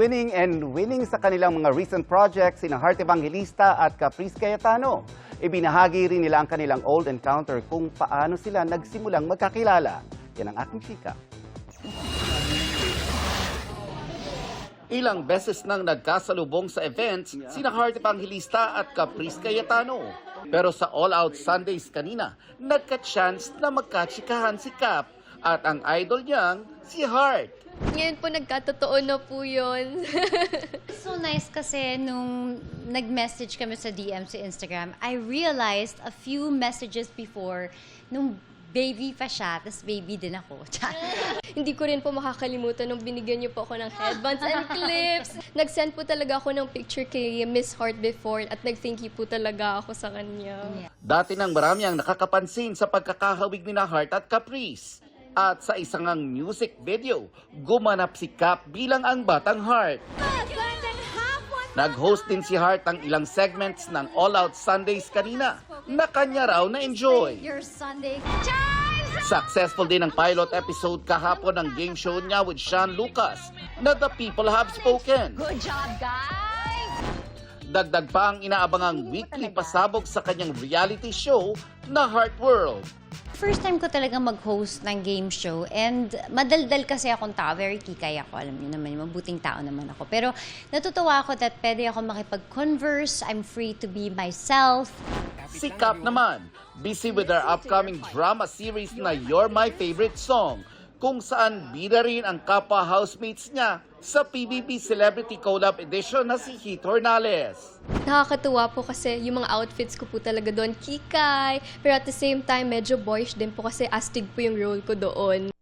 winning sa kanilang mga recent projects sina Heart Evangelista at Caprice Cayetano. Ibinahagi rin nila ang kanilang old encounter kung paano sila nagsimulang magkakilala. Yan ang aking chika. Ilang beses nang nagkasalubong sa events sina Heart Evangelista at Caprice Cayetano. Pero sa All Out Sundays kanina, nagka-chance na magkatsikahan si Cap at ang idol niyang si Heart. Ngayon po nagkatotoo na po yun. So nice kasi nung nag-message kami sa DM sa Instagram, I realized a few messages before nung baby pa siya, tas baby din ako. Hindi ko rin po makakalimutan nung binigyan niyo po ako ng headbands and clips. Nag-send po talaga ako ng picture kay Miss Heart before at nag-thank you po talaga ako sa kanya. Dati nang marami ang nakakapansin sa pagkakahawig ni na Heart at Caprice. At sa isang ang music video, gumanap si Cap bilang ang batang Heart. Nag-host din si Heart ng ilang segments ng All Out Sundays kanina na kanya raw na-enjoy. Your Sunday. Successful din ang pilot episode kahapon ng game show niya with Sean Lucas na The People Have Spoken. Good job, guys! Dagdag pa ang inaabangang weekly pasabog sa kanyang reality show na Heart World. First time ko talaga mag-host ng game show and madaldal kasi akong tao, very kikay ako, alam niyo naman, mabuting tao naman ako. Pero natutuwa ako that pwede ako makipag-converse, I'm free to be myself. Si Cap naman, busy with our upcoming drama series na You're My Favorite Song, kung saan bida rin ang kapwa housemates niya sa PBB Celebrity Collab Edition na si Heath Hornales. Nakakatuwa po kasi yung mga outfits ko po talaga doon kikay, pero at the same time medyo boyish din po kasi astig po yung role ko doon.